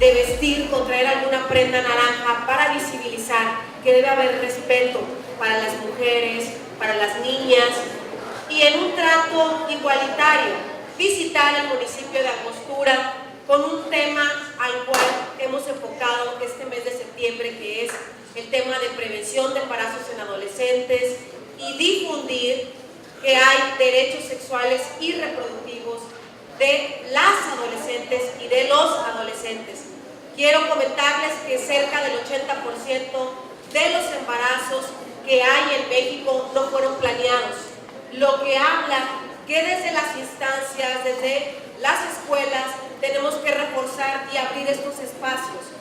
de vestir, con traer alguna prenda naranja para visibilizar que debe haber respeto para las mujeres, para las niñas, y en un trato igualitario, visitar el municipio de Angostura con un tema al cual hemos enfocado este mes de septiembre, que es el tema de prevención de embarazos en adolescentes, y difundir que hay derechos sexuales y reproductivos de las adolescentes y de los adolescentes. Quiero comentarles que cerca del 80% de los embarazos que hay en México no fueron planeados, lo que habla que desde las instancias, desde las escuelas, tenemos que reforzar y abrir estos espacios.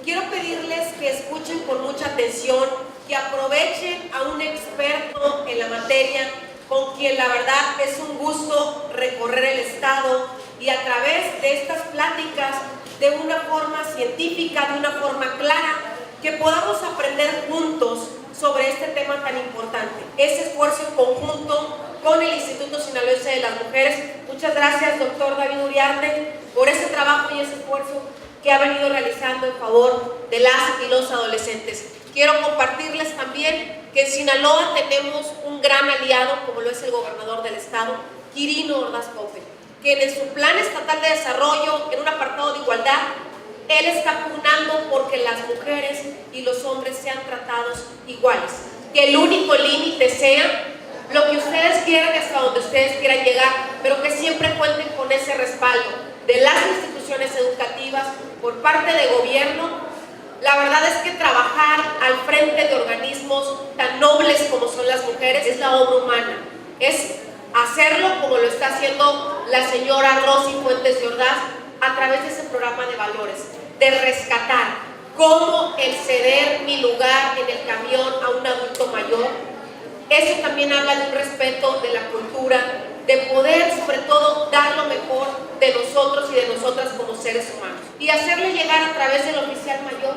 Quiero pedirles que escuchen con mucha atención, que aprovechen a un experto en la materia, con quien la verdad es un gusto recorrer el estado, y a través de estas pláticas, de una forma científica, de una forma clara, que podamos aprender juntos sobre este tema tan importante. Ese esfuerzo en conjunto con el Instituto Sinaloense de las Mujeres. Muchas gracias, doctor David Uriarte, por ese trabajo y ese esfuerzo que ha venido realizando en favor de las y los adolescentes. Quiero compartirles también que en Sinaloa tenemos un gran aliado, como lo es el gobernador del estado, Quirino Ordaz Coppel, que en su plan estatal de desarrollo, en un apartado de igualdad, él está pugnando porque las mujeres y los hombres sean tratados iguales, que el único límite sea lo que ustedes quieran, hasta donde ustedes quieran llegar, pero que siempre cuenten con ese respaldo de las instituciones educativas por parte de gobierno. La verdad es que trabajar al frente de organismos tan nobles como son las mujeres es la obra humana, es hacerlo como lo está haciendo la señora Rosy Fuentes de Ordaz a través de ese programa de valores, de rescatar cómo el ceder mi lugar en el camión a un adulto mayor. Eso también habla de un respeto de la cultura, de poder sobre todo dar lo mejor de nosotros y de nosotras como seres humanos, y hacerle llegar a través del oficial mayor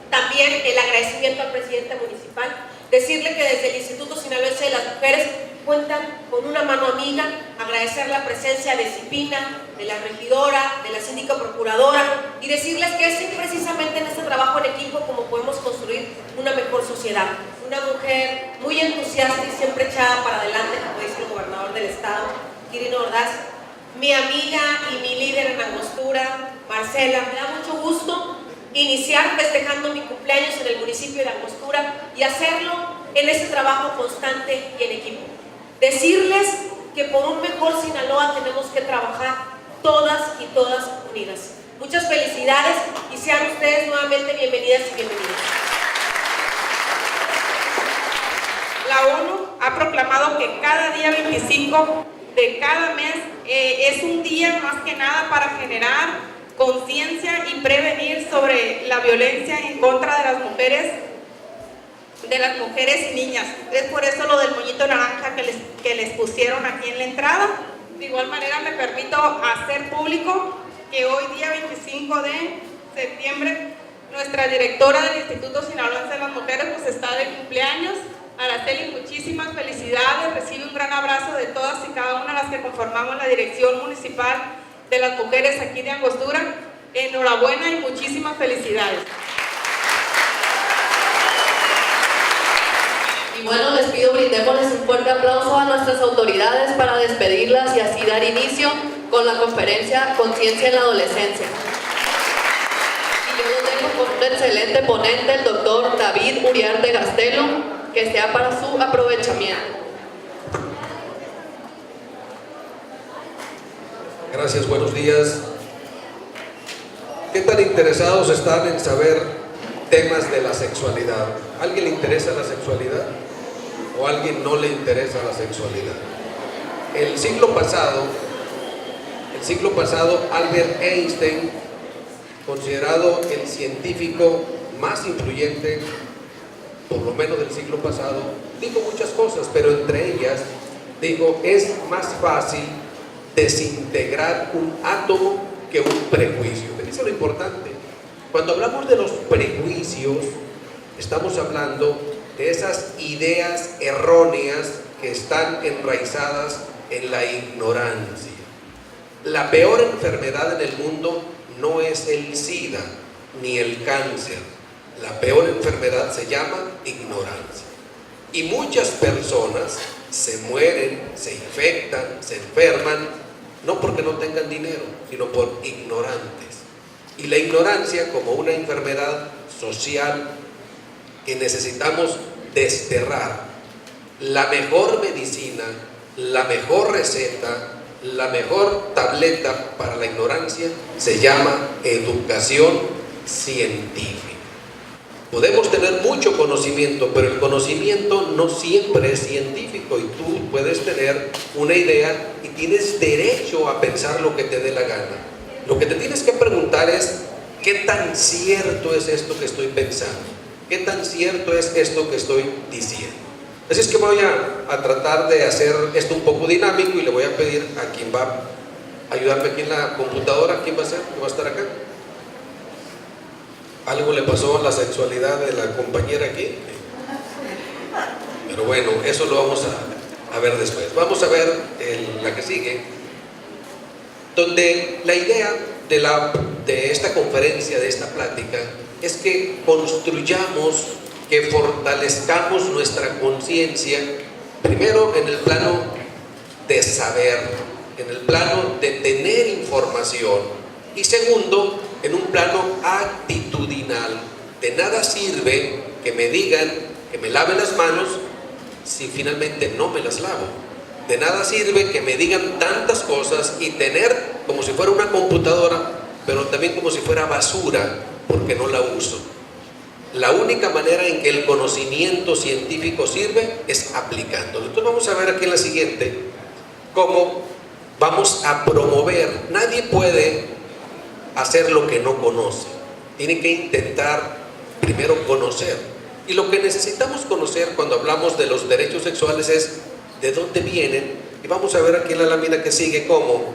también el agradecimiento al presidente municipal, decirle que desde el Instituto Sinaloense de las Mujeres cuentan con una mano amiga, agradecer la presencia de Cipina, de la regidora, de la síndica procuradora, y decirles que es precisamente en este trabajo en equipo como podemos construir una mejor sociedad. Una mujer muy entusiasta y siempre echada para adelante, como dice el gobernador del estado, Quirino Ordaz, mi amiga y mi líder en Angostura, Marcela. Me da mucho gusto iniciar festejando mi cumpleaños en el municipio de Angostura y hacerlo en ese trabajo constante y en equipo. Decirles que por un mejor Sinaloa tenemos que trabajar todas y todas unidas. Muchas felicidades y sean ustedes nuevamente bienvenidas y bienvenidos. La ONU ha proclamado que cada día 25 de cada mes es un día más que nada para generar conciencia y prevenir sobre la violencia en contra de las mujeres y niñas. Es por eso lo del moñito naranja que les pusieron aquí en la entrada. De igual manera me permito hacer público que hoy día 25 de septiembre nuestra directora del Instituto Sinaloense de las Mujeres pues está de cumpleaños. Araceli, muchísimas felicidades, recibe un gran abrazo de todas y cada una de las que conformamos la dirección municipal de las mujeres aquí de Angostura. Enhorabuena y muchísimas felicidades. Y bueno, les pido brindémosles un fuerte aplauso a nuestras autoridades para despedirlas y así dar inicio con la conferencia Conciencia en la Adolescencia. Y yo lo dejo con un excelente ponente, el doctor David Uriarte Gastelo, que sea para su aprovechamiento. Gracias, buenos días. ¿Qué tan interesados están en saber temas de la sexualidad? ¿A alguien le interesa la sexualidad? ¿O a alguien no le interesa la sexualidad? El siglo pasado, Albert Einstein, considerado el científico más influyente, por lo menos del siglo pasado, dijo muchas cosas, pero entre ellas dijo: es más fácil desintegrar un átomo que un prejuicio. Eso es lo importante. Cuando hablamos de los prejuicios, estamos hablando de esas ideas erróneas que están enraizadas en la ignorancia. La peor enfermedad en el mundo no es el SIDA ni el cáncer. La peor enfermedad se llama ignorancia. Y muchas personas se mueren, se infectan, se enferman, no porque no tengan dinero, sino por ignorantes. Y la ignorancia, como una enfermedad social que necesitamos desterrar, la mejor medicina, la mejor receta, la mejor tableta para la ignorancia se llama educación científica. Podemos tener mucho conocimiento, pero el conocimiento no siempre es científico, y tú puedes tener una idea y tienes derecho a pensar lo que te dé la gana. Lo que te tienes que preguntar es: ¿qué tan cierto es esto que estoy pensando? ¿Qué tan cierto es esto que estoy diciendo? Así es que voy a tratar de hacer esto un poco dinámico, y le voy a pedir a quien va a ayudarme aquí en la computadora. ¿Quién va a ser? ¿Quién va a estar acá? Algo le pasó a la sexualidad de la compañera aquí, pero bueno, eso lo vamos a ver después. Vamos a ver la que sigue, donde la idea de esta conferencia, de esta plática, es que construyamos, que fortalezcamos nuestra conciencia, primero en el plano de saber, en el plano de tener información, y segundo, en un plano actitudinal. De nada sirve que me digan que me lave las manos si finalmente no me las lavo. De nada sirve que me digan tantas cosas y tener como si fuera una computadora, pero también como si fuera basura, porque no la uso. La única manera en que el conocimiento científico sirve es aplicándolo. Entonces vamos a ver aquí en la siguiente cómo vamos a promover. Nadie puede hacer lo que no conoce. Tiene que intentar primero conocer. Y lo que necesitamos conocer cuando hablamos de los derechos sexuales es de dónde vienen. Y vamos a ver aquí en la lámina que sigue cómo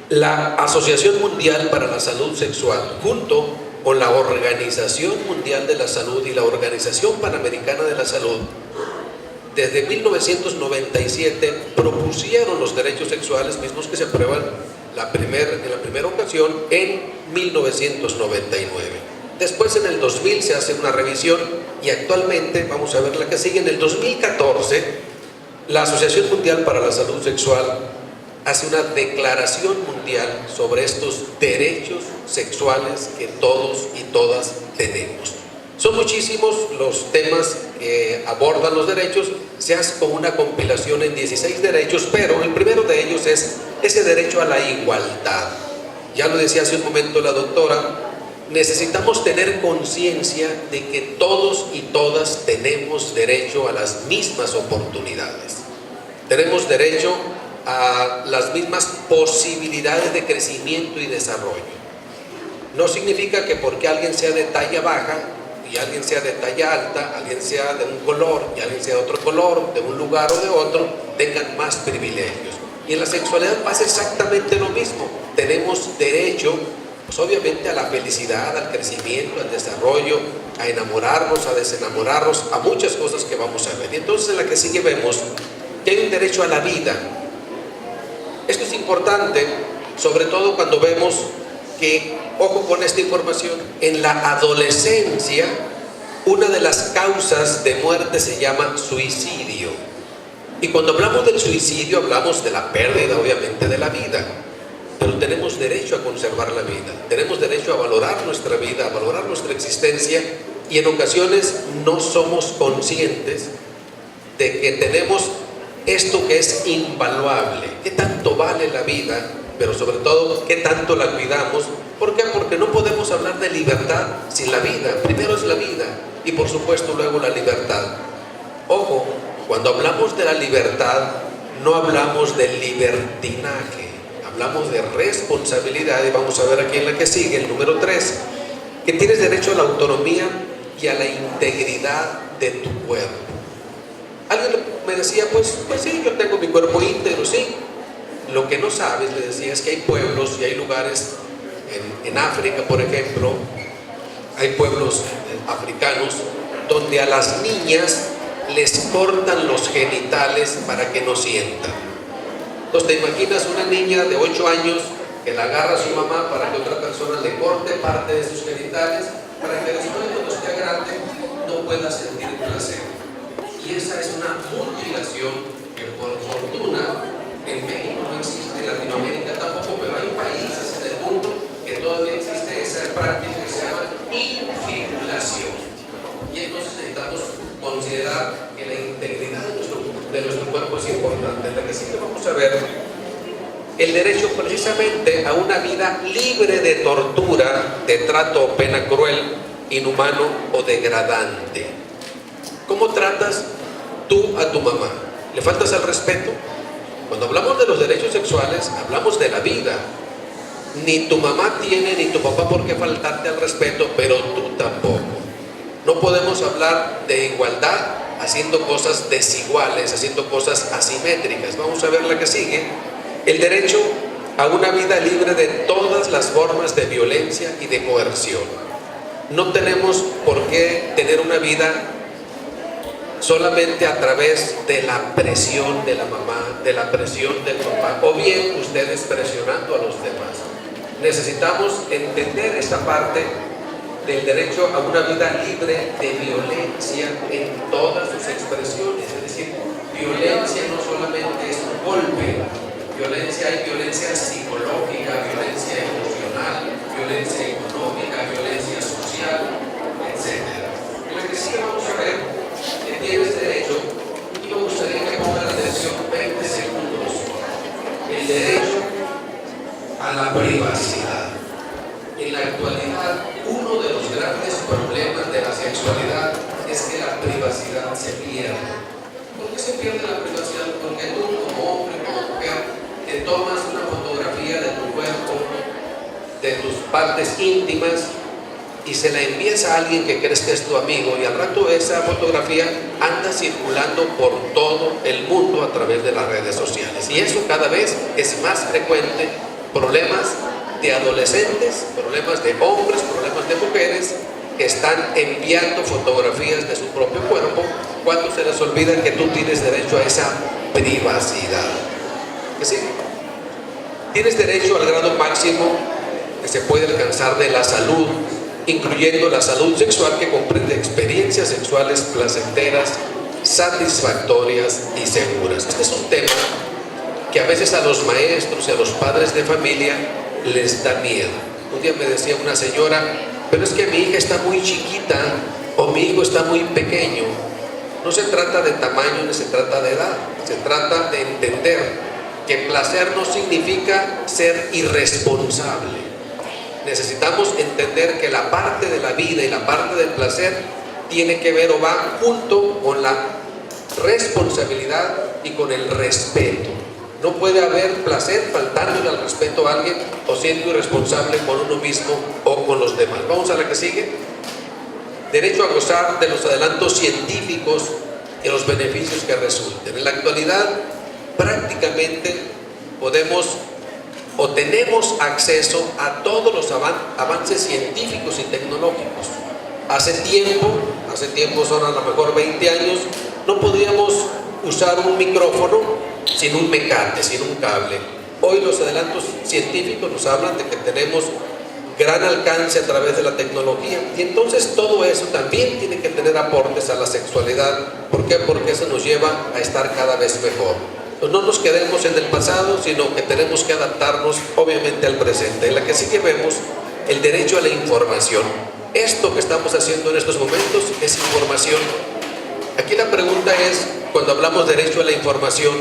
la Asociación Mundial para la Salud Sexual, junto con la Organización Mundial de la Salud y la Organización Panamericana de la Salud, desde 1997 propusieron los derechos sexuales, mismos que se aprueban en la primera ocasión en 1999. Después, en el 2000 se hace una revisión, y actualmente, vamos a ver la que sigue, en el 2014 la Asociación Mundial para la Salud Sexual hace una declaración mundial sobre estos derechos sexuales que todos y todas tenemos. Son muchísimos los temas que abordan los derechos. Se hace como una compilación en 16 derechos, pero el primero de ellos es ese derecho a la igualdad. Ya lo decía hace un momento la doctora, necesitamos tener conciencia de que todos y todas tenemos derecho a las mismas oportunidades. Tenemos derecho a las mismas posibilidades de crecimiento y desarrollo. No significa que porque alguien sea de talla baja y alguien sea de talla alta, alguien sea de un color y alguien sea de otro color, de un lugar o de otro, tengan más privilegios. Y en la sexualidad pasa exactamente lo mismo. Tenemos derecho, pues obviamente, a la felicidad, al crecimiento, al desarrollo, a enamorarnos, a desenamorarnos, a muchas cosas que vamos a ver. Y entonces en la que sigue vemos que hay un derecho a la vida. Esto es importante, sobre todo cuando vemos que, ojo con esta información, en la adolescencia una de las causas de muerte se llama suicidio. Y cuando hablamos del suicidio hablamos de la pérdida, obviamente, de la vida. Pero tenemos derecho a conservar la vida, tenemos derecho a valorar nuestra vida, a valorar nuestra existencia, y en ocasiones no somos conscientes de que tenemos esto que es invaluable. ¿Qué tanto vale la vida? Pero sobre todo, ¿qué tanto la cuidamos? ¿Por qué? Porque no podemos hablar de libertad sin la vida. Primero es la vida y, por supuesto, luego la libertad. Ojo, cuando hablamos de la libertad no hablamos de libertinaje, hablamos de responsabilidad. Y vamos a ver aquí en la que sigue, el número 3, que tienes derecho a la autonomía y a la integridad de tu cuerpo. Alguien me decía, pues sí, yo tengo mi cuerpo íntegro, sí. Lo que no sabes, le decía, es que hay pueblos y hay lugares en África, por ejemplo, hay pueblos africanos donde a las niñas les cortan los genitales para que no sientan. Entonces te imaginas una niña de 8 años que la agarra a su mamá para que otra persona le corte parte de sus genitales, para que después cuando esté grande no pueda sentir placer. Y esa es una mutilación que por fortuna en México no existe, en Latinoamérica tampoco, pero hay países en el mundo que todavía existe esa práctica que se llama infibulación. Y entonces necesitamos considerar que la integridad de nuestro cuerpo es importante. En la que sí que vamos a ver el derecho precisamente a una vida libre de tortura, de trato o pena cruel, inhumano o degradante. ¿Cómo tratas tú a tu mamá? ¿Le faltas al respeto? Cuando hablamos de los derechos sexuales, hablamos de la vida. Ni tu mamá tiene ni tu papá por qué faltarte al respeto, pero tú tampoco. No podemos hablar de igualdad haciendo cosas desiguales, haciendo cosas asimétricas. Vamos a ver la que sigue. El derecho a una vida libre de todas las formas de violencia y de coerción. No tenemos por qué tener una vida solamente a través de la presión de la mamá, de la presión del papá, o bien ustedes presionando a los demás. Necesitamos entender esta parte del derecho a una vida libre de violencia en todas sus expresiones. Es decir, violencia no solamente es un golpe, hay violencia psicológica, violencia emocional, violencia económica, violencia social, etc. En la que sí vamos a ver que tienes derecho, y me gustaría que pongan atención 20 segundos, el derecho a la privacidad. En la actualidad, uno de los grandes problemas de la sexualidad es que la privacidad se pierde. ¿Por qué se pierde la privacidad? Porque tú como hombre, como mujer, te tomas una fotografía de tu cuerpo, de tus partes íntimas, y se la envías a alguien que crees que es tu amigo, y al rato esa fotografía anda circulando por todo el mundo a través de las redes sociales. Y eso cada vez es más frecuente. Problemas de adolescentes, problemas de hombres, problemas de mujeres que están enviando fotografías de su propio cuerpo cuando se les olvida que tú tienes derecho a esa privacidad. ¿Que sí? Tienes derecho al grado máximo que se puede alcanzar de la salud, incluyendo la salud sexual, que comprende experiencias sexuales placenteras, satisfactorias y seguras. Este es un tema que a veces a los maestros y a los padres de familia les da miedo. Un día me decía una señora, pero es que mi hija está muy chiquita o mi hijo está muy pequeño. No se trata de tamaño ni se trata de edad, se trata de entender que placer no significa ser irresponsable. Necesitamos entender que la parte de la vida y la parte del placer tiene que ver o va junto con la responsabilidad y con el respeto. No puede haber placer faltándole al respeto a alguien o siendo irresponsable con uno mismo o con los demás. Vamos a la que sigue. Derecho a gozar de los adelantos científicos y los beneficios que resulten. En la actualidad, prácticamente podemos o tenemos acceso a todos los avances científicos y tecnológicos. Hace tiempo, son a lo mejor 20 años, no podíamos usar un micrófono sin un mecate, sin un cable. Hoy los adelantos científicos nos hablan de que tenemos gran alcance a través de la tecnología, y entonces todo eso también tiene que tener aportes a la sexualidad. ¿Por qué? Porque eso nos lleva a estar cada vez mejor. No nos quedemos en el pasado, sino que tenemos que adaptarnos obviamente al presente. En la que sí que vemos el derecho a la información. Esto que estamos haciendo en estos momentos es información. Aquí la pregunta es, cuando hablamos de derecho a la información,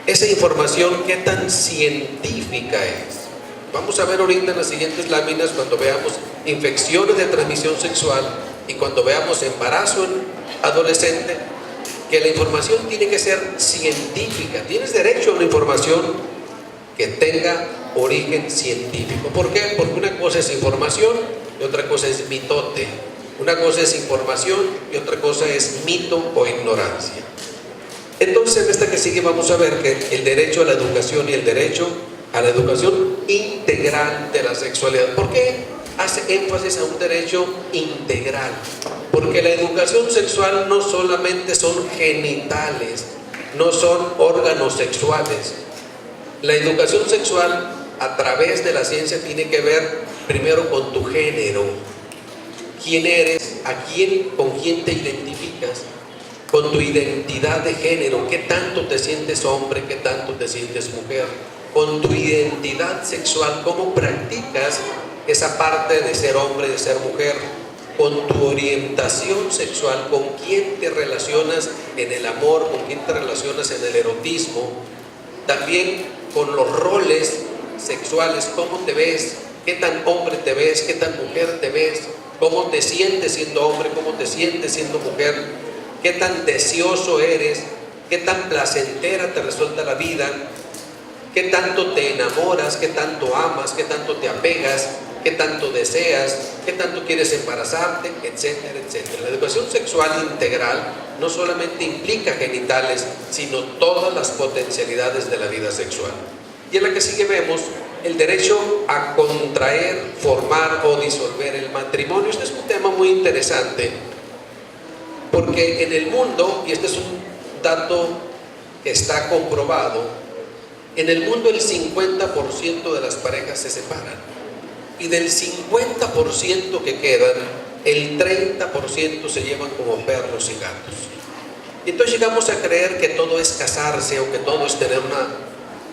esa información, ¿qué tan científica es? Vamos a ver ahorita en las siguientes láminas, cuando veamos infecciones de transmisión sexual y cuando veamos embarazo en adolescente, que la información tiene que ser científica. Tienes derecho a una información que tenga origen científico. ¿Por qué? Porque una cosa es información y otra cosa es mitote. Una cosa es información y otra cosa es mito o ignorancia. Entonces en esta que sigue vamos a ver que el derecho a la educación y el derecho a la educación integral de la sexualidad. ¿Por qué hace énfasis a un derecho integral? Porque la educación sexual no solamente son genitales, no son órganos sexuales. La educación sexual a través de la ciencia tiene que ver primero con tu género. ¿Quién eres? ¿Con quién te identificas? Con tu identidad de género. ¿Qué tanto te sientes hombre? ¿Qué tanto te sientes mujer? Con tu identidad sexual, ¿cómo practicas esa parte de ser hombre, de ser mujer? Con tu orientación sexual, ¿con quién te relacionas en el amor? ¿Con quién te relacionas en el erotismo? También con los roles sexuales, ¿cómo te ves? ¿Qué tan hombre te ves? ¿Qué tan mujer te ves? ¿Cómo te sientes siendo hombre? ¿Cómo te sientes siendo mujer? ¿Qué tan deseoso eres? ¿Qué tan placentera te resulta la vida? ¿Qué tanto te enamoras? ¿Qué tanto amas? ¿Qué tanto te apegas? ¿Qué tanto deseas? ¿Qué tanto quieres embarazarte? Etcétera, etcétera. La educación sexual integral no solamente implica genitales, sino todas las potencialidades de la vida sexual. Y en la que sigue vemos el derecho a contraer, formar o disolver el matrimonio. Este es un tema muy interesante, porque en el mundo, y este es un dato que está comprobado, en el mundo el 50% de las parejas se separan. Y del 50% que quedan, el 30% se llevan como perros y gatos. Y entonces llegamos a creer que todo es casarse o que todo es tener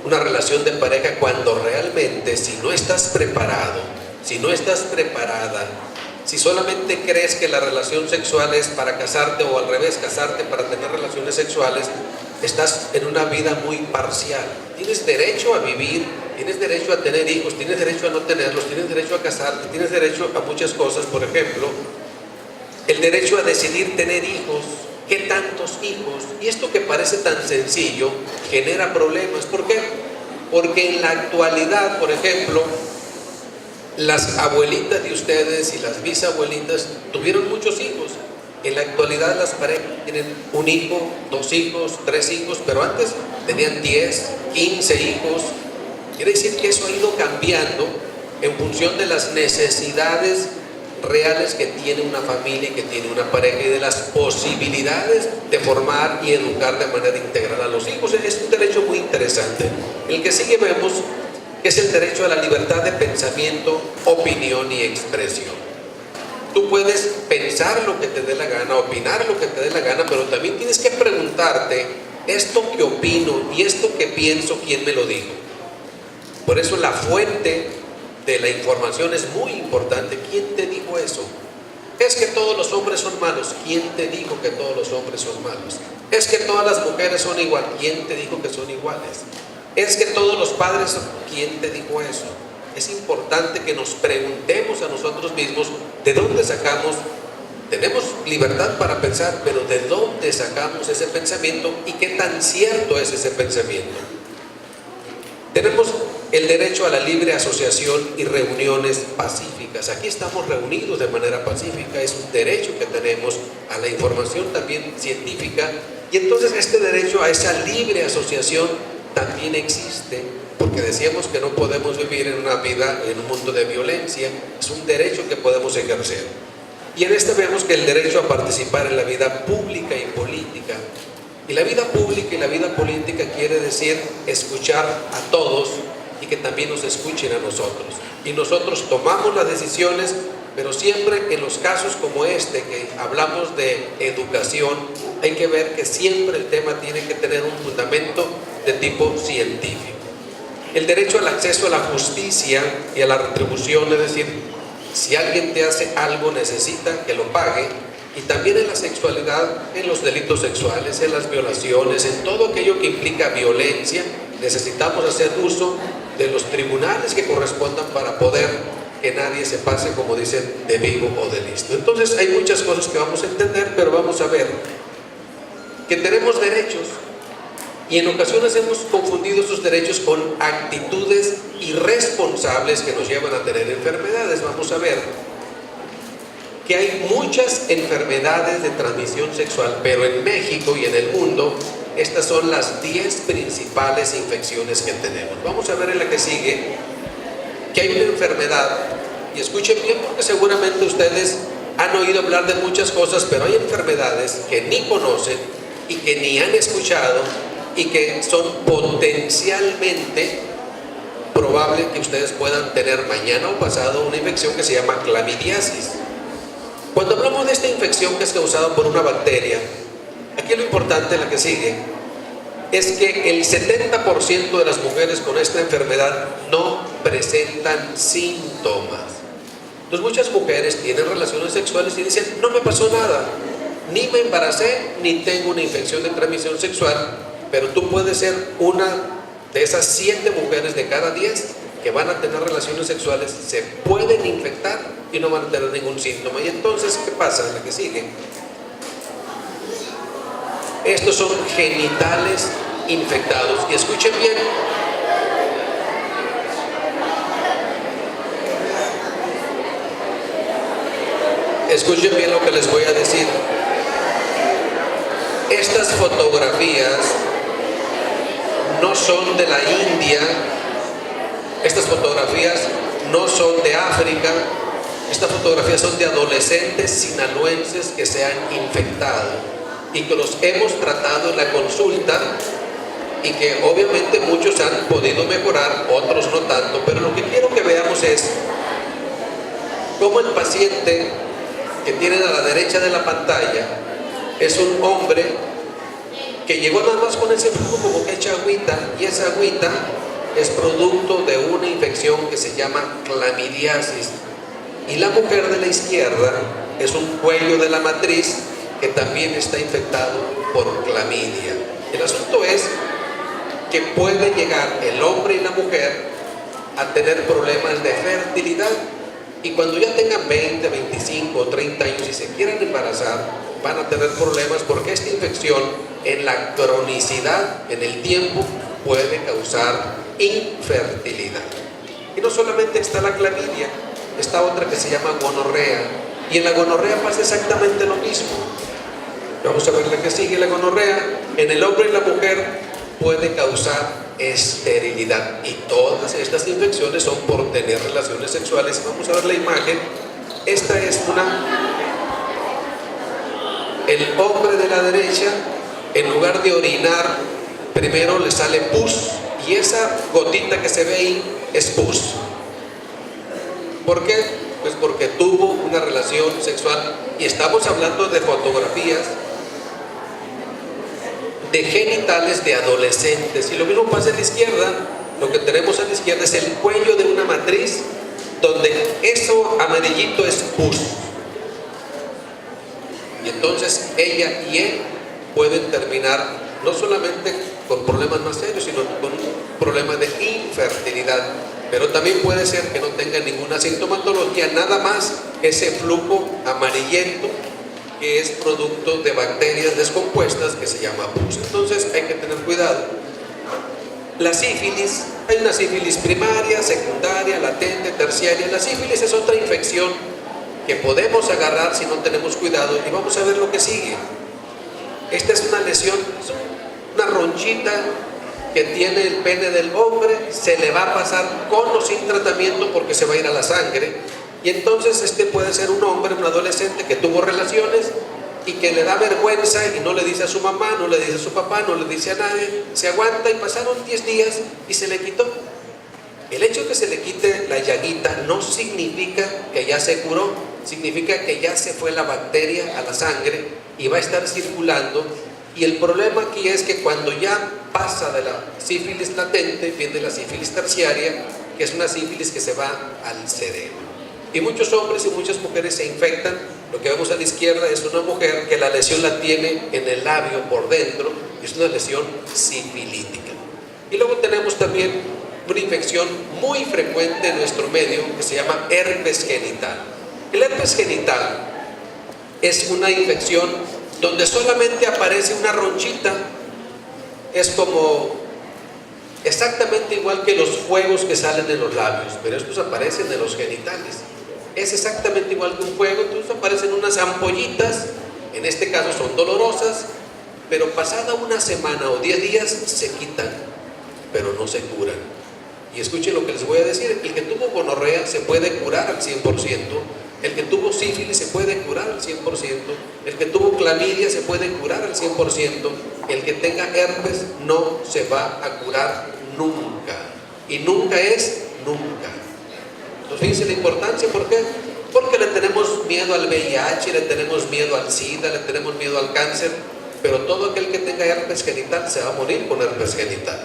una relación de pareja, cuando realmente, si no estás preparado, si no estás preparada, si solamente crees que la relación sexual es para casarte, o al revés, casarte para tener relaciones sexuales, estás en una vida muy parcial. Tienes derecho a vivir, tienes derecho a tener hijos, tienes derecho a no tenerlos, tienes derecho a casarte, tienes derecho a muchas cosas. Por ejemplo, el derecho a decidir tener hijos. ¿Qué tantos hijos? Y esto que parece tan sencillo genera problemas. ¿Por qué? Porque en la actualidad, por ejemplo, las abuelitas de ustedes y las bisabuelitas tuvieron muchos hijos. En la actualidad las parejas tienen un hijo, 2 hijos, 3 hijos, pero antes tenían 10, 15 hijos. Quiere decir que eso ha ido cambiando en función de las necesidades reales que tiene una familia y que tiene una pareja, y de las posibilidades de formar y educar de manera integral a los hijos. Es un derecho muy interesante. El que sigue vemos que es el derecho a la libertad de pensamiento, opinión y expresión. Tú puedes pensar lo que te dé la gana, opinar lo que te dé la gana, pero también tienes que preguntarte: esto que opino y esto que pienso, ¿quién me lo dijo? Por eso la fuente de la información es muy importante. ¿Quién te dijo eso? Es que todos los hombres son malos. ¿Quién te dijo que todos los hombres son malos? Es que todas las mujeres son igual. ¿Quién te dijo que son iguales? Es que todos los padres son... ¿Quién te dijo eso? Es importante que nos preguntemos a nosotros mismos de dónde sacamos. Tenemos libertad para pensar, pero ¿de dónde sacamos ese pensamiento y qué tan cierto es ese pensamiento? Tenemos el derecho a la libre asociación y reuniones pacíficas. Aquí estamos reunidos de manera pacífica, es un derecho que tenemos a la información también científica, y entonces este derecho a esa libre asociación también existe, porque decíamos que no podemos vivir en una vida, en un mundo de violencia. Es un derecho que podemos ejercer. Y en este vemos que el derecho a participar en la vida pública y política. Y la vida pública y la vida política quiere decir escuchar a todos y que también nos escuchen a nosotros. Y nosotros tomamos las decisiones, pero siempre en los casos como este, que hablamos de educación, hay que ver que siempre el tema tiene que tener un fundamento de tipo científico. El derecho al acceso a la justicia y a la retribución, es decir, si alguien te hace algo, necesita que lo pague. Y también en la sexualidad, en los delitos sexuales, en las violaciones, en todo aquello que implica violencia, necesitamos hacer uso de los tribunales que correspondan para poder que nadie se pase, como dicen, de vivo o de listo. Entonces hay muchas cosas que vamos a entender, pero vamos a ver que tenemos derechos, y en ocasiones hemos confundido esos derechos con actitudes irresponsables que nos llevan a tener enfermedades. Vamos a ver que hay muchas enfermedades de transmisión sexual, pero en México y en el mundo estas son las 10 principales infecciones que tenemos. Vamos a ver en la que sigue que hay una enfermedad, y escuchen bien porque seguramente ustedes han oído hablar de muchas cosas, pero hay enfermedades que ni conocen y que ni han escuchado y que son potencialmente probable que ustedes puedan tener mañana o pasado una infección que se llama clamidiasis. Cuando hablamos de esta infección que es causada por una bacteria, aquí lo importante, la que sigue, es que el 70% de las mujeres con esta enfermedad no presentan síntomas. Entonces muchas mujeres tienen relaciones sexuales y dicen, no me pasó nada, ni me embaracé, ni tengo una infección de transmisión sexual, pero tú puedes ser una de esas 7 mujeres de cada 10 que van a tener relaciones sexuales, se pueden infectar y no van a tener ningún síntoma. Y entonces, ¿qué pasa? La que sigue. Estos son genitales infectados. Y escuchen bien. Escuchen bien lo que les voy a decir. Estas fotografías no son de la India, estas fotografías no son de África, estas fotografías son de adolescentes sinaloenses que se han infectado y que los hemos tratado en la consulta y que obviamente muchos han podido mejorar, otros no tanto, pero lo que quiero que veamos es cómo el paciente que tienen a la derecha de la pantalla es un hombre que llegó nada más con ese flujo como que echa agüita, y esa agüita es producto de una infección que se llama clamidiasis. Y la mujer de la izquierda es un cuello de la matriz que también está infectado por clamidia. El asunto es que puede llegar el hombre y la mujer a tener problemas de fertilidad, y cuando ya tengan 20, 25 o 30 años y se quieran embarazar, van a tener problemas porque esta infección en la cronicidad, en el tiempo, puede causar infertilidad. Y no solamente está la clamidia, está otra que se llama gonorrea, y en la gonorrea pasa exactamente lo mismo. Vamos a ver la que sigue. La gonorrea en el hombre y la mujer puede causar esterilidad, y todas estas infecciones son por tener relaciones sexuales. Vamos a ver la imagen. Esta es el hombre de la derecha, en lugar de orinar, primero le sale pus, y esa gotita que se ve ahí es pus. ¿Por qué? Pues porque tuvo una relación sexual, y estamos hablando de fotografías de genitales de adolescentes. Y lo mismo pasa a la izquierda. Lo que tenemos a la izquierda es el cuello de una matriz, donde eso amarillito es pus. Y entonces ella y él pueden terminar no solamente con problemas más serios, sino con un problema de infertilidad. Pero también puede ser que no tenga ninguna sintomatología, nada más ese flujo amarillento que es producto de bacterias descompuestas que se llama pus. Entonces hay que tener cuidado. La sífilis, hay una sífilis primaria, secundaria, latente, terciaria. La sífilis es otra infección que podemos agarrar si no tenemos cuidado, y vamos a ver lo que sigue. Esta es una lesión, es una ronchita que tiene el pene del hombre, se le va a pasar con o sin tratamiento porque se va a ir a la sangre. Y entonces este puede ser un hombre, un adolescente que tuvo relaciones y que le da vergüenza y no le dice a su mamá, no le dice a su papá, no le dice a nadie, se aguanta, y pasaron 10 días y se le quitó. El hecho de que se le quite la llaguita no significa que ya se curó, significa que ya se fue la bacteria a la sangre y va a estar circulando. Y el problema aquí es que cuando ya pasa de la sífilis latente, viene la sífilis terciaria, que es una sífilis que se va al cerebro. Y muchos hombres y muchas mujeres se infectan. Lo que vemos a la izquierda es una mujer que la lesión la tiene en el labio por dentro, es una lesión sifilítica. Y luego tenemos también una infección muy frecuente en nuestro medio que se llama herpes genital. El herpes genital es una infección donde solamente aparece una ronchita, es como exactamente igual que los fuegos que salen en los labios, pero estos aparecen en los genitales. Es exactamente igual que un fuego, entonces aparecen unas ampollitas, en este caso son dolorosas, pero pasada una semana o 10 días se quitan, pero no se curan. Y escuchen lo que les voy a decir: el que tuvo gonorrea se puede curar al 100%, el que tuvo sífilis se puede curar al 100%, el que tuvo clamidia se puede curar al 100%, el que tenga herpes no se va a curar nunca. y nunca es nunca. Entonces fíjense la importancia, ¿por qué? Porque le tenemos miedo al VIH, le tenemos miedo al SIDA, le tenemos miedo al cáncer, pero todo aquel que tenga herpes genital se va a morir con herpes genital.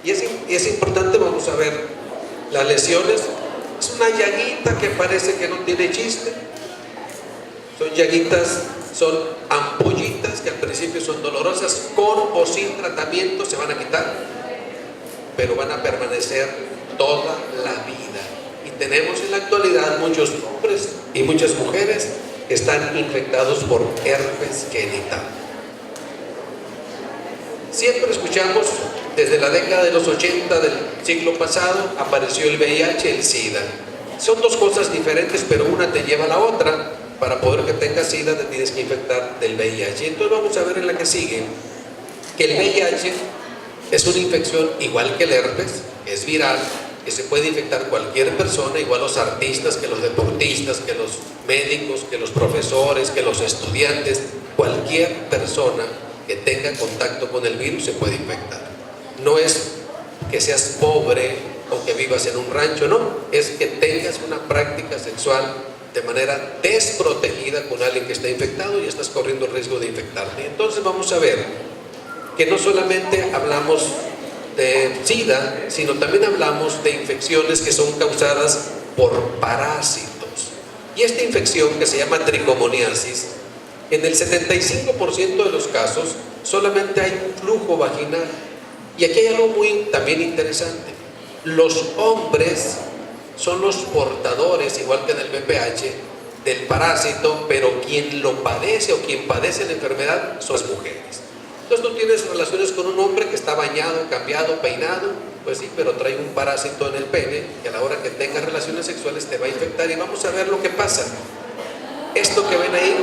Y es importante, vamos a ver las lesiones. Es una llaguita que parece que no tiene chiste. Son llaguitas, son ampollitas que al principio son dolorosas, con o sin tratamiento se van a quitar, pero van a permanecer toda la vida. Y tenemos en la actualidad muchos hombres y muchas mujeres que están infectados por herpes genital. Siempre escuchamos, desde la década de los 80 del siglo pasado, apareció el VIH, el SIDA. Son dos cosas diferentes, pero una te lleva a la otra. Para poder que tengas SIDA te tienes que infectar del VIH. Entonces vamos a ver en la que sigue que el VIH es una infección igual que el herpes, es viral, que se puede infectar cualquier persona, igual los artistas, que los deportistas, que los médicos, que los profesores, que los estudiantes. Cualquier persona que tenga contacto con el virus se puede infectar. No es que seas pobre o que vivas en un rancho, no, es que tengas una práctica sexual de manera desprotegida con alguien que está infectado y estás corriendo el riesgo de infectarte. Entonces vamos a ver que no solamente hablamos de SIDA, sino también hablamos de infecciones que son causadas por parásitos. Y esta infección, que se llama tricomoniasis, en el 75% de los casos solamente hay flujo vaginal. Y aquí hay algo muy también interesante. Los hombres son los portadores, igual que en el VPH, del parásito, pero quien lo padece o quien padece la enfermedad son las mujeres. Entonces tú tienes relaciones con un hombre que está bañado, cambiado, peinado, pues sí, pero trae un parásito en el pene que a la hora que tengas relaciones sexuales te va a infectar. Y vamos a ver lo que pasa. Esto que ven ahí,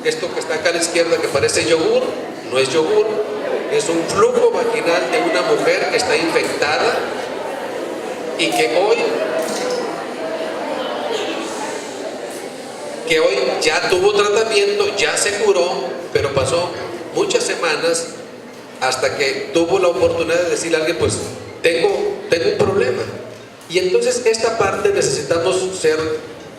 esto que está acá a la izquierda que parece yogur, no es yogur, es un flujo vaginal de una mujer que está infectada y que hoy ya tuvo tratamiento, ya se curó, pero pasó muchas semanas hasta que tuvo la oportunidad de decirle a alguien, pues tengo un problema. Y entonces esta parte necesitamos ser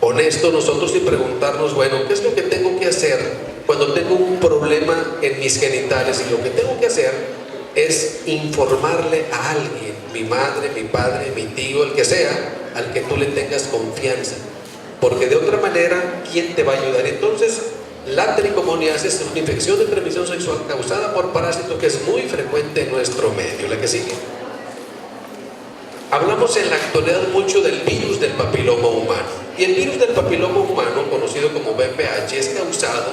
honestos nosotros y preguntarnos, bueno, ¿qué es lo que tengo que hacer cuando tengo un problema en mis genitales? Y lo que tengo que hacer es informarle a alguien, mi madre, mi padre, mi tío, el que sea, al que tú le tengas confianza. Porque de otra manera, ¿quién te va a ayudar? Entonces, la tricomoniasis es una infección de transmisión sexual causada por parásitos que es muy frecuente en nuestro medio. La que sigue. Hablamos en la actualidad mucho del virus del papiloma humano. Y el virus del papiloma humano, conocido como VPH, es causado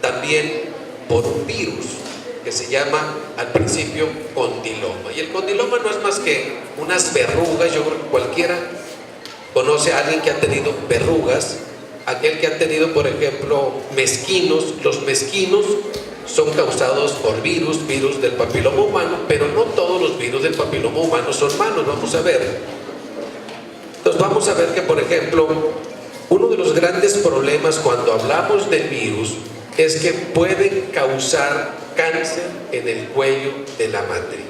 también por un virus que se llama al principio condiloma. Y el condiloma no es más que unas verrugas. Yo creo que cualquiera conoce a alguien que ha tenido verrugas, aquel que ha tenido, por ejemplo, mezquinos. Los mezquinos son causados por virus del papiloma humano, pero no todos los virus del papiloma humano son malos. Vamos a ver. Entonces vamos a ver que, por ejemplo, uno de los grandes problemas cuando hablamos del virus es que pueden causar cáncer en el cuello de la matriz.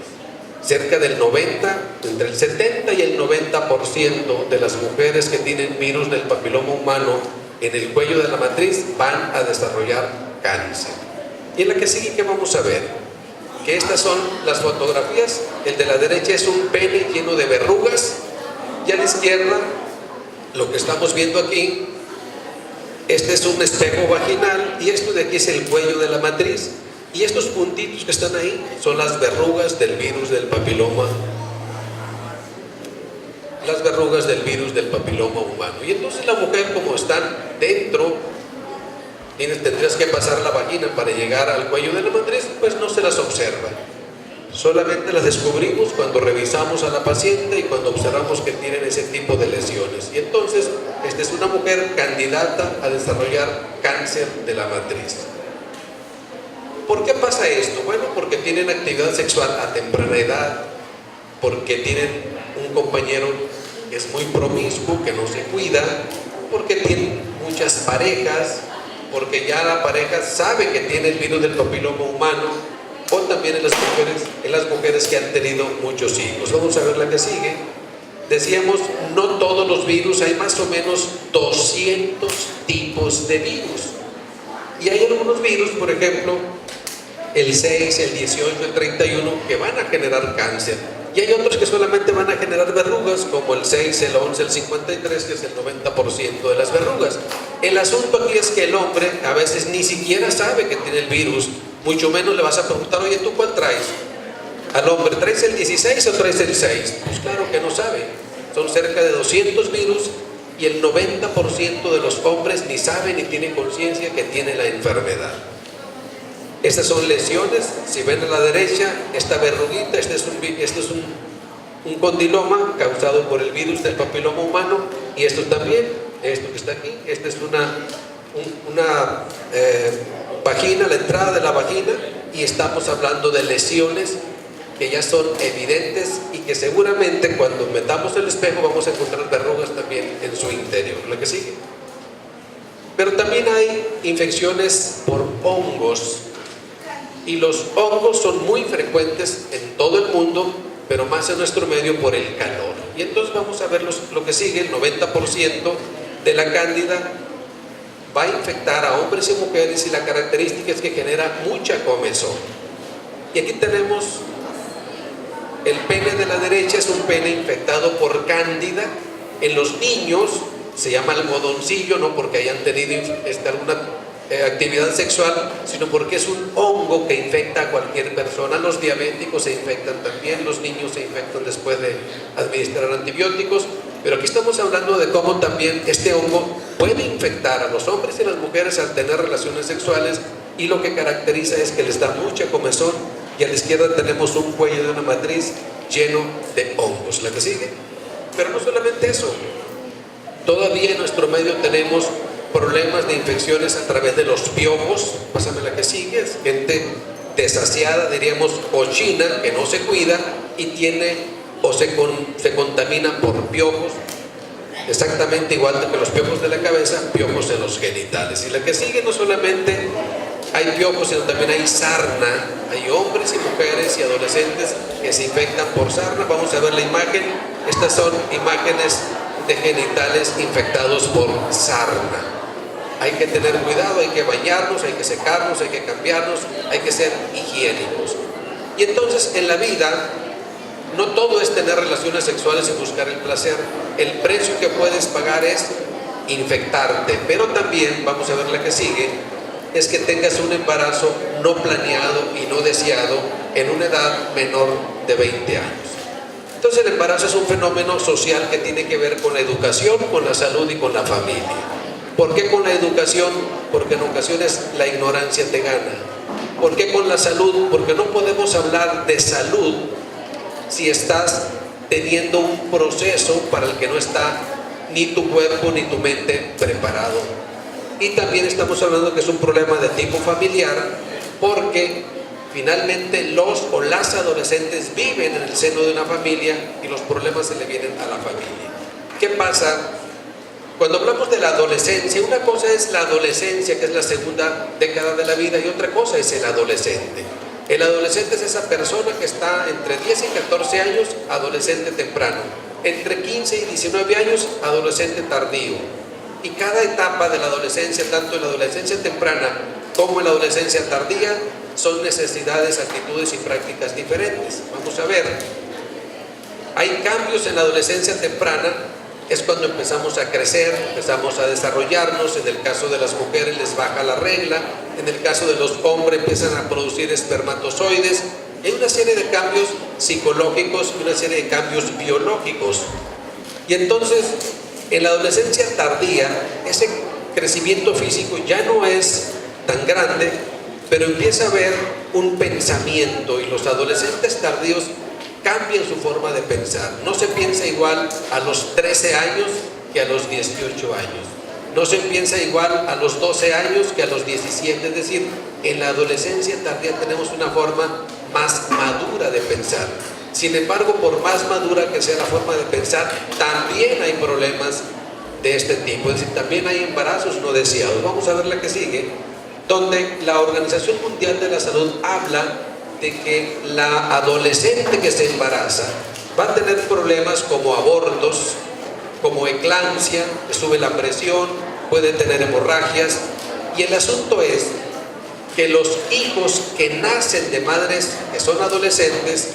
Cerca del 90, entre el 70 y el 90% de las mujeres que tienen virus del papiloma humano en el cuello de la matriz van a desarrollar cáncer. Y en la que sigue, ¿qué vamos a ver? Que estas son las fotografías. El de la derecha es un pene lleno de verrugas, y a la izquierda, lo que estamos viendo aquí, este es un espejo vaginal, y esto de aquí es el cuello de la matriz. Y estos puntitos que están ahí son las verrugas del virus del papiloma. Las verrugas del virus del papiloma humano. Y entonces la mujer, como están dentro, tendrías que pasar la vagina para llegar al cuello de la matriz, pues no se las observa. Solamente las descubrimos cuando revisamos a la paciente y cuando observamos que tienen ese tipo de lesiones. Y entonces, esta es una mujer candidata a desarrollar cáncer de la matriz. ¿Por qué pasa esto? Bueno, porque tienen actividad sexual a temprana edad, porque tienen un compañero que es muy promiscuo, que no se cuida, porque tienen muchas parejas, porque ya la pareja sabe que tiene el virus del papiloma humano, o también en las mujeres que han tenido muchos hijos. Vamos a ver la que sigue. decíamos, no todos los virus, hay más o menos 200 tipos de virus. Y hay algunos virus, por ejemplo, el 6, el 18, el 31, que van a generar cáncer. Y hay otros que solamente van a generar verrugas, como el 6, el 11, el 53, que es el 90% de las verrugas. El asunto aquí es que el hombre a veces ni siquiera sabe que tiene el virus, mucho menos le vas a preguntar, oye, ¿tú cuál traes? Al hombre, ¿traes el 16 o traes el 6? Pues claro que no sabe. Son cerca de 200 virus y el 90% de los hombres ni sabe ni tiene conciencia que tiene la enfermedad. Estas son lesiones, si ven a la derecha, esta verruguita, este es un condiloma causado por el virus del papiloma humano, y esto también, esto que está aquí, esta es una vagina, la entrada de la vagina, y estamos hablando de lesiones que ya son evidentes y que seguramente cuando metamos el espejo vamos a encontrar verrugas también en su interior, lo que sigue. Pero también hay infecciones por hongos, y los hongos son muy frecuentes en todo el mundo, pero más en nuestro medio por el calor. Y entonces vamos a ver lo que sigue. El 90% de la cándida va a infectar a hombres y mujeres, y la característica es que genera mucha comezón. Y aquí tenemos el pene de la derecha, es un pene infectado por cándida. En los niños se llama algodoncillo, no porque hayan tenido alguna actividad sexual, sino porque es un hongo que infecta a cualquier persona. Los diabéticos se infectan también, los niños se infectan después de administrar antibióticos, pero aquí estamos hablando de cómo también este hongo puede infectar a los hombres y a las mujeres al tener relaciones sexuales, y lo que caracteriza es que les da mucha comezón, y a la izquierda tenemos un cuello de una matriz lleno de hongos. ¿La que sigue? Pero no solamente eso, todavía en nuestro medio tenemos problemas de infecciones a través de los piojos. Pásame la que sigue. Es gente desasiada, diríamos, cochina, que no se cuida y tiene o se contamina por piojos, exactamente igual que los piojos de la cabeza, piojos en los genitales. Y la que sigue, no solamente hay piojos, sino también hay sarna. Hay hombres y mujeres y adolescentes que se infectan por sarna. Vamos a ver la imagen. Estas son imágenes de genitales infectados por sarna. Hay que tener cuidado, hay que bañarnos, hay que secarnos, hay que cambiarnos, hay que ser higiénicos. Y entonces en la vida no todo es tener relaciones sexuales y buscar el placer. El precio que puedes pagar es infectarte, pero también, vamos a ver la que sigue, es que tengas un embarazo no planeado y no deseado en una edad menor de 20 años. Entonces el embarazo es un fenómeno social que tiene que ver con la educación, con la salud y con la familia. ¿Por qué con la educación? Porque en ocasiones la ignorancia te gana. ¿Por qué con la salud? Porque no podemos hablar de salud si estás teniendo un proceso para el que no está ni tu cuerpo ni tu mente preparado. Y también estamos hablando que es un problema de tipo familiar, porque finalmente los o las adolescentes viven en el seno de una familia y los problemas se le vienen a la familia. ¿Qué pasa? Cuando hablamos de la adolescencia, una cosa es la adolescencia, que es la segunda década de la vida, y otra cosa es el adolescente. El adolescente es esa persona que está entre 10 y 14 años, adolescente temprano. Entre 15 y 19 años, adolescente tardío. Y cada etapa de la adolescencia, tanto en la adolescencia temprana como en la adolescencia tardía, son necesidades, actitudes y prácticas diferentes. Vamos a ver, hay cambios en la adolescencia temprana. Es cuando empezamos a crecer, empezamos a desarrollarnos. En el caso de las mujeres les baja la regla, en el caso de los hombres empiezan a producir espermatozoides. Hay una serie de cambios psicológicos y una serie de cambios biológicos. Y entonces, en la adolescencia tardía, ese crecimiento físico ya no es tan grande, pero empieza a haber un pensamiento, y los adolescentes tardíos cambian su forma de pensar. No se piensa igual a los 13 años que a los 18 años. No se piensa igual a los 12 años que a los 17. Es decir, en la adolescencia tardía tenemos una forma más madura de pensar. Sin embargo, por más madura que sea la forma de pensar, también hay problemas de este tipo. Es decir, también hay embarazos no deseados. Vamos a ver la que sigue, donde la Organización Mundial de la Salud habla de que la adolescente que se embaraza va a tener problemas como abortos, como eclampsia, le sube la presión, puede tener hemorragias. Y el asunto es que los hijos que nacen de madres que son adolescentes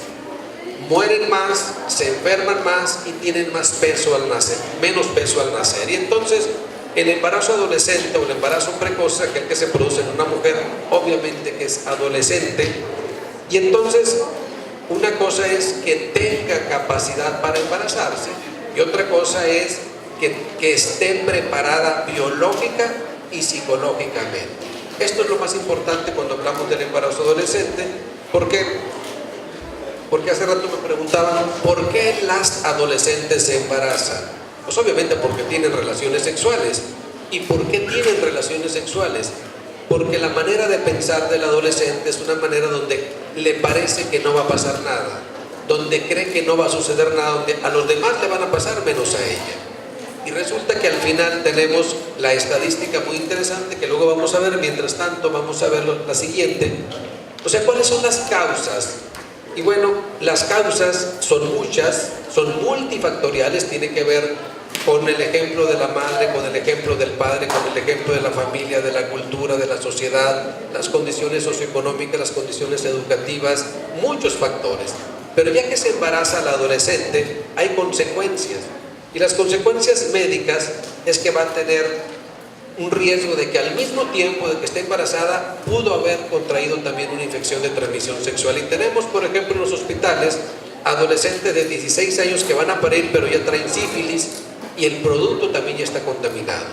mueren más, se enferman más y tienen más peso al nacer, menos peso al nacer. Y entonces el embarazo adolescente o el embarazo precoz, aquel que se produce en una mujer, obviamente que es adolescente. Y entonces una cosa es que tenga capacidad para embarazarse y otra cosa es que esté preparada biológica y psicológicamente. Esto es lo más importante cuando hablamos del embarazo adolescente, porque hace rato me preguntaban ¿por qué las adolescentes se embarazan? Pues obviamente porque tienen relaciones sexuales. ¿Y por qué tienen relaciones sexuales? Porque la manera de pensar del adolescente es una manera donde le parece que no va a pasar nada, donde cree que no va a suceder nada, donde a los demás le van a pasar menos a ella. Y resulta que al final tenemos la estadística muy interesante que luego vamos a ver. Mientras tanto vamos a ver la siguiente. O sea, ¿cuáles son las causas? Y bueno, las causas son muchas, son multifactoriales, tiene que ver con el ejemplo de la madre, con el ejemplo del padre, con el ejemplo de la familia, de la cultura, de la sociedad, las condiciones socioeconómicas, las condiciones educativas, muchos factores. Pero ya que se embaraza la adolescente, hay consecuencias. Y las consecuencias médicas es que va a tener un riesgo de que al mismo tiempo de que esté embarazada pudo haber contraído también una infección de transmisión sexual. Y tenemos, por ejemplo, en los hospitales adolescentes de 16 años que van a parir pero ya traen sífilis y el producto también ya está contaminado.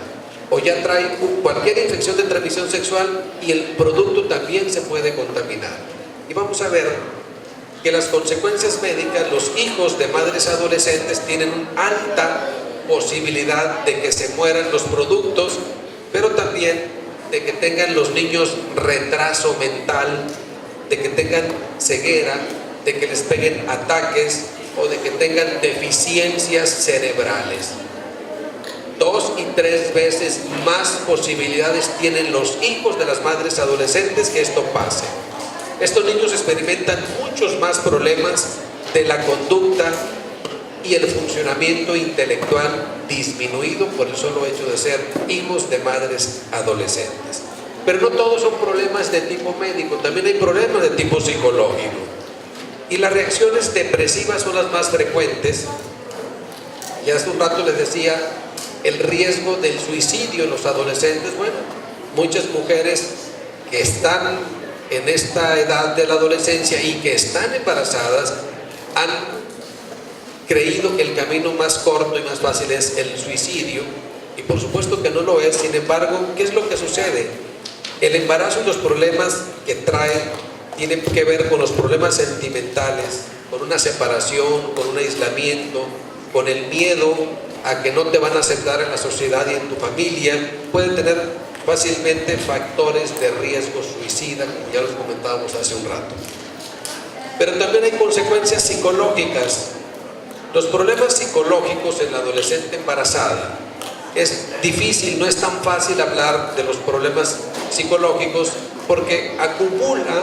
O ya trae cualquier infección de transmisión sexual y el producto también se puede contaminar. Y vamos a ver que las consecuencias médicas, los hijos de madres adolescentes tienen una alta posibilidad de que se mueran los productos, pero también de que tengan los niños retraso mental, de que tengan ceguera, de que les peguen ataques o de que tengan deficiencias cerebrales. 2 y 3 veces más posibilidades tienen los hijos de las madres adolescentes que esto pase. Estos niños experimentan muchos más problemas de la conducta y el funcionamiento intelectual disminuido por el solo hecho de ser hijos de madres adolescentes. Pero no todos son problemas de tipo médico, también hay problemas de tipo psicológico. Y las reacciones depresivas son las más frecuentes. Y hace un rato les decía el riesgo del suicidio en los adolescentes. Bueno, muchas mujeres que están en esta edad de la adolescencia y que están embarazadas han creído que el camino más corto y más fácil es el suicidio, y por supuesto que no lo es. Sin embargo, ¿qué es lo que sucede? El embarazo y los problemas que trae tienen que ver con los problemas sentimentales, con una separación, con un aislamiento, con el miedo a que no te van a aceptar en la sociedad y en tu familia. Pueden tener fácilmente factores de riesgo suicida, que ya los comentábamos hace un rato. Pero también hay consecuencias psicológicas. Los problemas psicológicos en la adolescente embarazada es difícil, no es tan fácil hablar de los problemas psicológicos porque acumula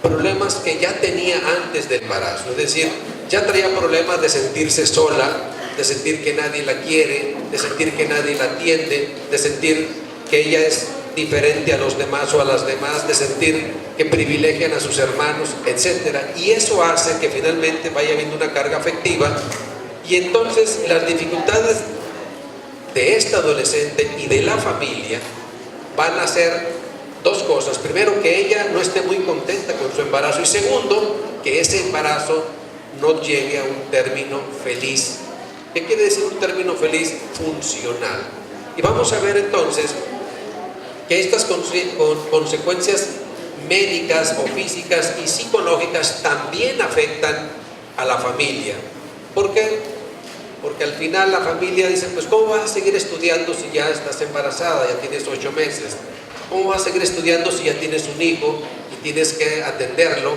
problemas que ya tenía antes del embarazo. Es decir, ya traía problemas de sentirse sola, de sentir que nadie la quiere, de sentir que nadie la atiende, de sentir que ella es diferente a los demás o a las demás, de sentir que privilegian a sus hermanos, etc. Y eso hace que finalmente vaya habiendo una carga afectiva, y entonces las dificultades de esta adolescente y de la familia van a ser dos cosas. Primero, que ella no esté muy contenta con su embarazo, y segundo, que ese embarazo no llegue a un término feliz. ¿Qué quiere decir un término feliz? Funcional. Y vamos a ver entonces que estas consecuencias médicas o físicas y psicológicas también afectan a la familia. ¿Por qué? Porque al final la familia dice, pues ¿cómo vas a seguir estudiando si ya estás embarazada, ya tienes 8 meses? ¿Cómo vas a seguir estudiando si ya tienes un hijo y tienes que atenderlo?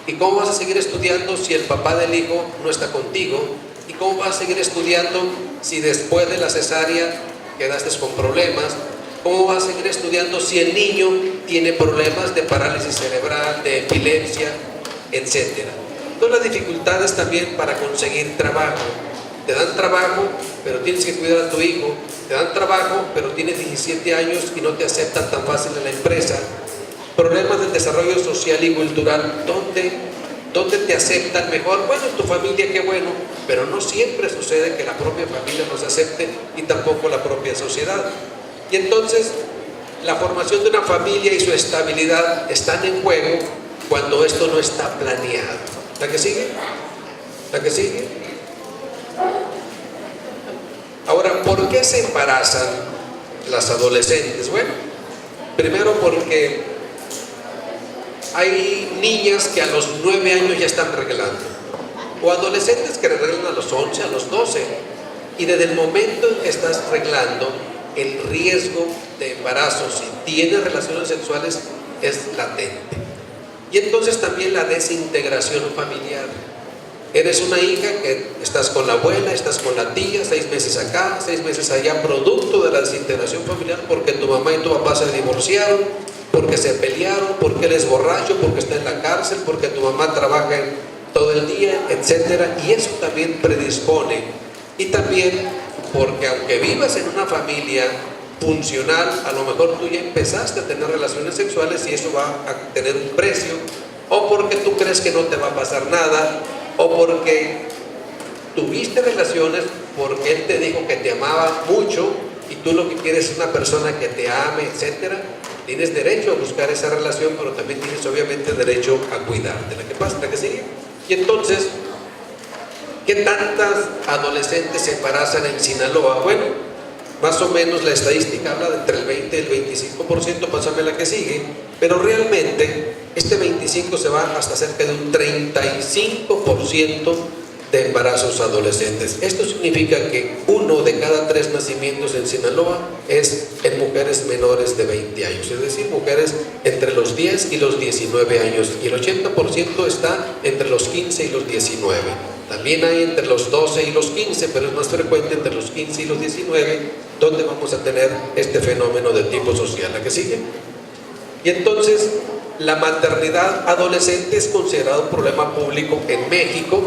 ¿Y cómo vas a seguir estudiando si el papá del hijo no está contigo? ¿Y cómo vas a seguir estudiando si después de la cesárea quedaste con problemas? ¿Cómo vas a seguir estudiando si el niño tiene problemas de parálisis cerebral, de epilepsia, etcétera? Todas las dificultades también para conseguir trabajo. Te dan trabajo, pero tienes que cuidar a tu hijo. Te dan trabajo, pero tienes 17 años y no te aceptan tan fácil en la empresa. Problemas de desarrollo social y cultural, ¿dónde te aceptan mejor? Bueno, en tu familia, qué bueno, pero no siempre sucede que la propia familia nos acepte y tampoco la propia sociedad. Y entonces, la formación de una familia y su estabilidad están en juego cuando esto no está planeado. ¿La que sigue? ¿La que sigue? Ahora, ¿por qué se embarazan las adolescentes? Bueno, primero porque hay niñas que a los 9 años ya están reglando, o adolescentes que reglan a los 11, a los 12, y desde el momento en que estás reglando, el riesgo de embarazo, si tienes relaciones sexuales, es latente. Y entonces también la desintegración familiar. Eres una hija que estás con la abuela, estás con la tía, 6 meses acá, 6 meses allá, producto de la desintegración familiar, porque tu mamá y tu papá se divorciaron, porque se pelearon, porque él es borracho, porque está en la cárcel, porque tu mamá trabaja todo el día, etcétera. Y eso también predispone. Y también porque aunque vivas en una familia funcional, a lo mejor tú ya empezaste a tener relaciones sexuales y eso va a tener un precio, o porque tú crees que no te va a pasar nada, o porque tuviste relaciones porque él te dijo que te amaba mucho y tú lo que quieres es una persona que te ame, etcétera. Tienes derecho a buscar esa relación, pero también tienes obviamente derecho a cuidarte. ¿La que pasa? ¿La que sigue? Y entonces, ¿qué tantas adolescentes se embarazan en Sinaloa? Bueno, más o menos la estadística habla de entre el 20 y el 25%, pásame la que sigue, pero realmente este 25% se va hasta cerca de un 35% de embarazos adolescentes. Esto significa que 1 de cada 3 nacimientos en Sinaloa es en mujeres menores de 20 años, es decir, mujeres entre los 10 y los 19 años, y el 80% está entre los 15 y los 19. También hay entre los 12 y los 15, pero es más frecuente entre los 15 y los 19, donde vamos a tener este fenómeno de tipo social. ¿La que sigue? Y entonces, la maternidad adolescente es considerado un problema público en México,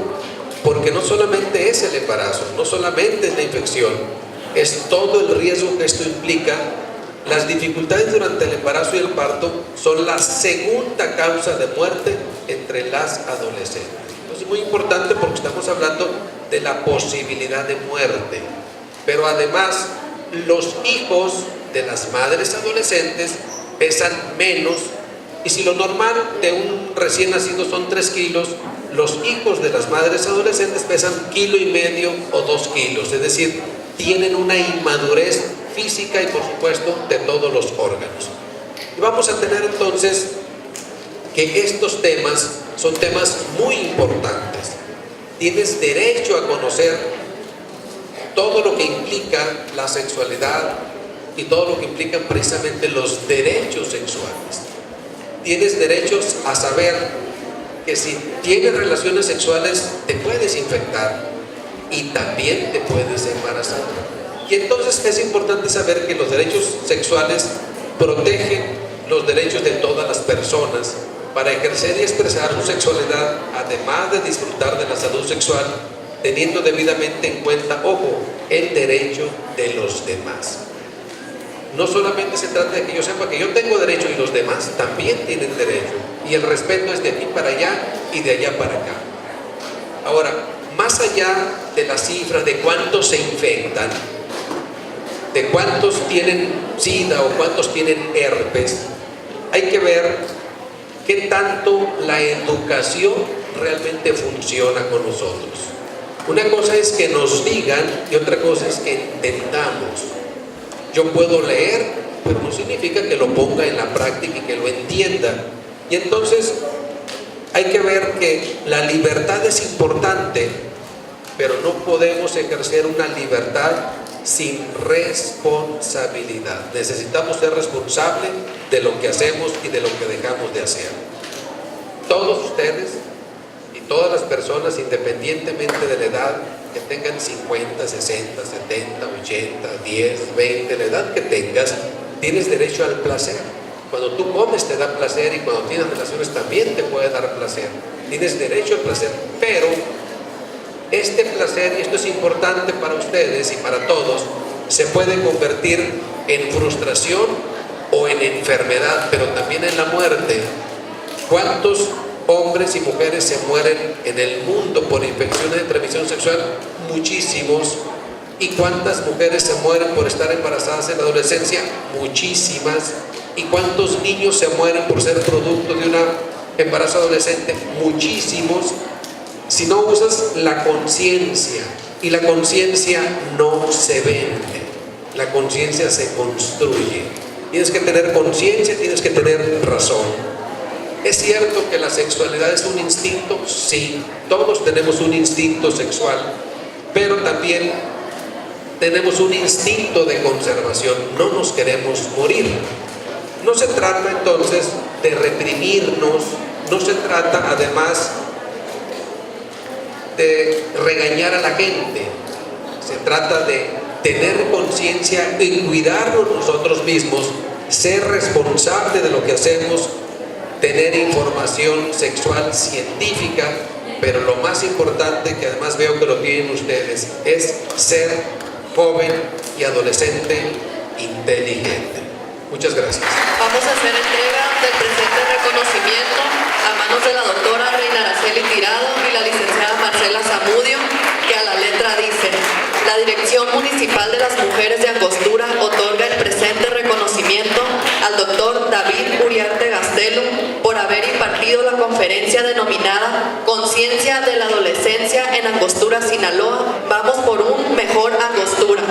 porque no solamente es el embarazo, no solamente es la infección, es todo el riesgo que esto implica. Las dificultades durante el embarazo y el parto son la segunda causa de muerte entre las adolescentes. Entonces es muy importante porque estamos hablando de la posibilidad de muerte, pero además los hijos de las madres adolescentes pesan menos, y si lo normal de un recién nacido son 3 kilos, los hijos de las madres adolescentes pesan 1,5 kilos o 2 kilos, es decir, tienen una inmadurez física y por supuesto de todos los órganos. Y vamos a tener entonces que estos temas son temas muy importantes. Tienes derecho a conocer todo lo que implica la sexualidad y todo lo que implican precisamente los derechos sexuales. Tienes derechos a saber que si tienes relaciones sexuales te puedes infectar y también te puedes embarazar. Y entonces es importante saber que los derechos sexuales protegen los derechos de todas las personas para ejercer y expresar su sexualidad, además de disfrutar de la salud sexual, teniendo debidamente en cuenta, ojo, el derecho de los demás. No solamente se trata de que yo sepa que yo tengo derecho y los demás también tienen derecho, y el respeto es de aquí para allá y de allá para acá. Ahora, más allá de las cifras de cuántos se infectan, de cuántos tienen SIDA o cuántos tienen herpes, hay que ver qué tanto la educación realmente funciona con nosotros. Una cosa es que nos digan y otra cosa es que entendamos. Yo puedo leer, pero no significa que lo ponga en la práctica y que lo entienda. Y entonces hay que ver que la libertad es importante, pero no podemos ejercer una libertad sin responsabilidad. Necesitamos ser responsables de lo que hacemos y de lo que dejamos de hacer. Todos ustedes y todas las personas, independientemente de la edad, que tengan 50, 60, 70, 80, 10, 20, la edad que tengas, tienes derecho al placer. Cuando tú comes te da placer y cuando tienes relaciones también te puede dar placer. Tienes derecho al placer, pero este placer, y esto es importante para ustedes y para todos, se puede convertir en frustración o en enfermedad, pero también en la muerte. ¿Cuántos hombres y mujeres se mueren en el mundo por infecciones de transmisión sexual? Muchísimos. ¿Y cuántas mujeres se mueren por estar embarazadas en la adolescencia? Muchísimas. ¿Y cuántos niños se mueren por ser producto de un embarazo adolescente? Muchísimos. Si no usas la conciencia, y la conciencia no se vende, la conciencia se construye. Tienes que tener conciencia, tienes que tener razón. ¿Es cierto que la sexualidad es un instinto? Sí, todos tenemos un instinto sexual, pero también tenemos un instinto de conservación, no nos queremos morir. No se trata entonces de reprimirnos, no se trata además de regañar a la gente, se trata de tener conciencia y cuidarnos nosotros mismos, ser responsable de lo que hacemos, tener información sexual científica, pero lo más importante, que además veo que lo tienen ustedes, es ser joven y adolescente inteligente. Muchas gracias. Vamos a hacer entrega del presente reconocimiento a manos de la doctora Reina Araceli Tirado y la licenciada Marcela Zamudio, que a la letra dice: la Dirección Municipal de las Mujeres de Angostura otorga el presente reconocimiento al doctor David Uriarte Gastelo por haber impartido la conferencia denominada Conciencia de la Adolescencia en Angostura, Sinaloa. Vamos por un mejor Angostura.